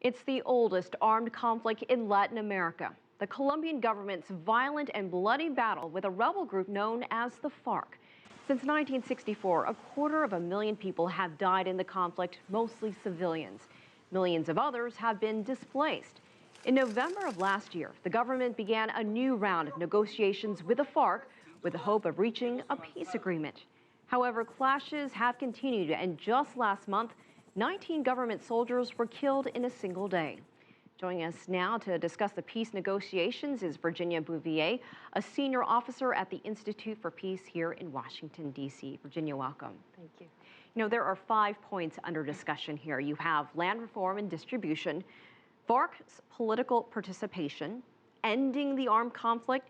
It's the oldest armed conflict in Latin America. The Colombian government's violent and bloody battle with a rebel group known as the FARC. Since 1964, 250,000 people have died in the conflict, mostly civilians. Millions of others have been displaced. In November of last year, the government began a new round of negotiations with the FARC with the hope of reaching a peace agreement. However, clashes have continued, and just last month, 19 government soldiers were killed in a single day. Joining us now to discuss the peace negotiations is Virginia Bouvier, a senior officer at the Institute for Peace here in Washington, D.C. Virginia, welcome. Thank you. You know, there are 5 points under discussion here. You have land reform and distribution, FARC's political participation, ending the armed conflict,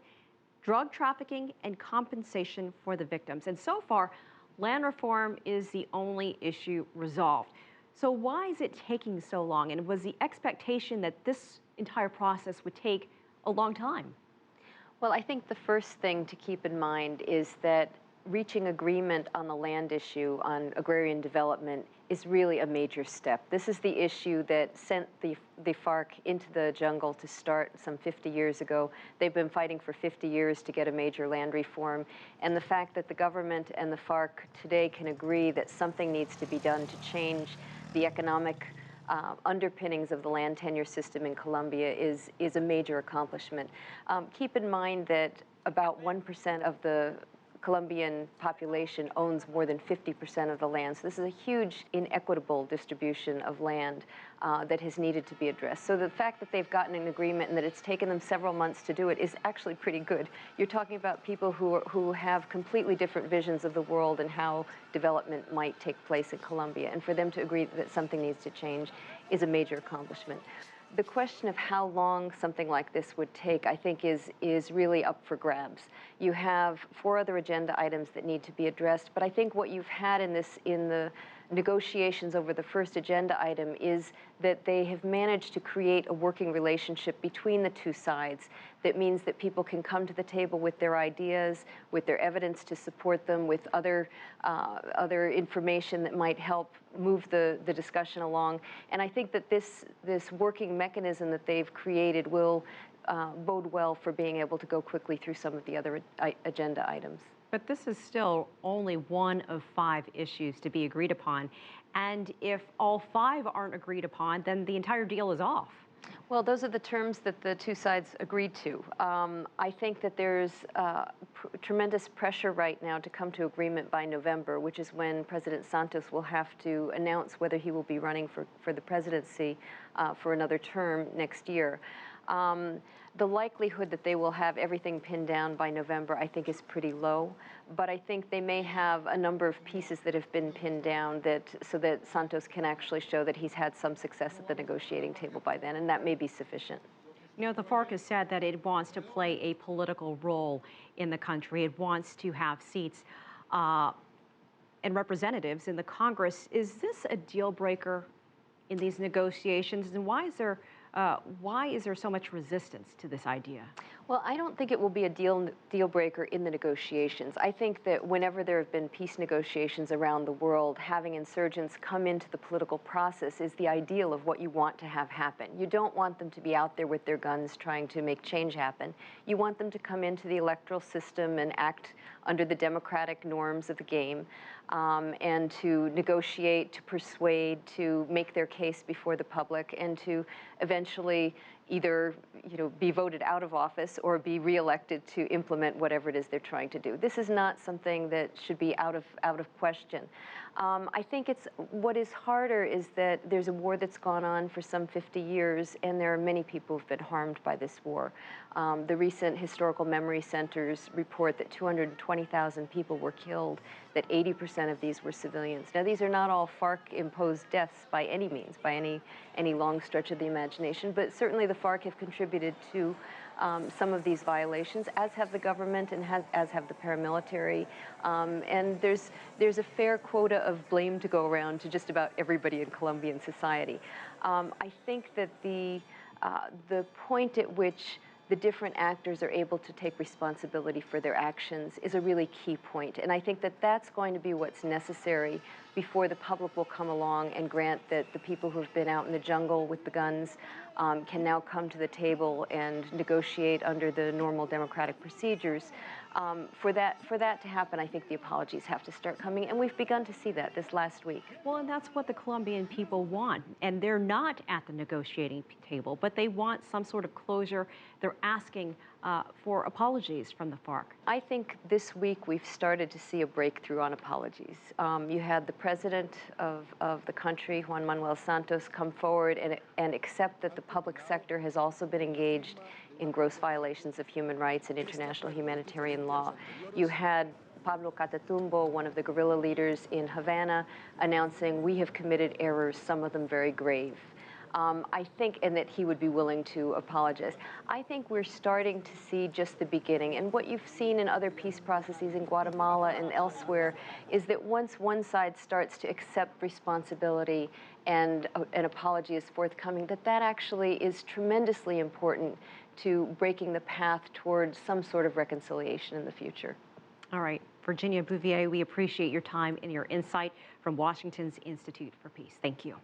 drug trafficking, and compensation for the victims. And so far, land reform is the only issue resolved. So why is it taking so long? And was the expectation that this entire process would take a long time? Well, I think the first thing to keep in mind is that reaching agreement on the land issue, on agrarian development, is really a major step. This is the issue that sent the FARC into the jungle to start some 50 years ago. They've been fighting for 50 years to get a major land reform. And the fact that the government and the FARC today can agree that something needs to be done to change the economic underpinnings of the land tenure system in Colombia is a major accomplishment. Keep in mind that about 1% of the Colombian population owns more than 50% of the land. So this is a huge inequitable distribution of land that has needed to be addressed. So the fact that they've gotten an agreement and that it's taken them several months to do it is actually pretty good. You're talking about people who have completely different visions of the world and how development might take place in Colombia. And for them to agree that something needs to change is a major accomplishment. The question of how long something like this would take, I think, is really up for grabs. You have 4 other agenda items that need to be addressed, but I think what you've had in the negotiations over the first agenda item is that they have managed to create a working relationship between the two sides that means that people can come to the table with their ideas, with their evidence to support them, with other information that might help move the discussion along. And I think that this working mechanism that they've created will bode well for being able to go quickly through some of the other agenda items. But this is still only one of 5 issues to be agreed upon. And if all 5 aren't agreed upon, then the entire deal is off. Well, those are the terms that the two sides agreed to. I think that there's tremendous pressure right now to come to agreement by November, which is when President Santos will have to announce whether he will be running for the presidency for another term next year. The likelihood that they will have everything pinned down by November, I think, is pretty low. But I think they may have a number of pieces that have been pinned down so that Santos can actually show that he's had some success at the negotiating table by then, and that may be sufficient. You know, the FARC has said that it wants to play a political role in the country. It wants to have seats and representatives in the Congress. Is this a deal breaker in these negotiations, and why is there so much resistance to this idea? Well, I don't think it will be a deal breaker in the negotiations. I think that whenever there have been peace negotiations around the world, having insurgents come into the political process is the ideal of what you want to have happen. You don't want them to be out there with their guns trying to make change happen. You want them to come into the electoral system and act under the democratic norms of the game, and to negotiate, to persuade, to make their case before the public, and to eventually either be voted out of office or be reelected to implement whatever it is they're trying to do. This is not something that should be out of question. I think what is harder is that there's a war that's gone on for some 50 years, and there are many people who've been harmed by this war. The recent historical memory centers report that 220,000 people were killed, that 80% of these were civilians. Now, these are not all FARC-imposed deaths by any means, by any long stretch of the imagination, but certainly the FARC have contributed to some of these violations, as have the government and as have the paramilitary. And there's a fair quota of blame to go around to just about everybody in Colombian society. I think that the point at which the different actors are able to take responsibility for their actions is a really key point. And I think that that's going to be what's necessary before the public will come along and grant that the people who have been out in the jungle with the guns can now come to the table and negotiate under the normal democratic procedures. For that to happen, I think the apologies have to start coming, and we've begun to see that this last week. Well, and that's what the Colombian people want, and they're not at the negotiating table, but they want some sort of closure. They're asking for apologies from the FARC. I think this week we've started to see a breakthrough on apologies. You had the president of the country, Juan Manuel Santos, come forward and accept that the public sector has also been engaged in gross violations of human rights and international humanitarian law. You had Pablo Catatumbo, one of the guerrilla leaders in Havana, announcing, we have committed errors, some of them very grave. I think, and that he would be willing to apologize. I think we're starting to see just the beginning. And what you've seen in other peace processes in Guatemala and elsewhere is that once one side starts to accept responsibility and an apology is forthcoming, that actually is tremendously important to breaking the path towards some sort of reconciliation in the future. All right, Virginia Bouvier, we appreciate your time and your insight from Washington's Institute for Peace. Thank you.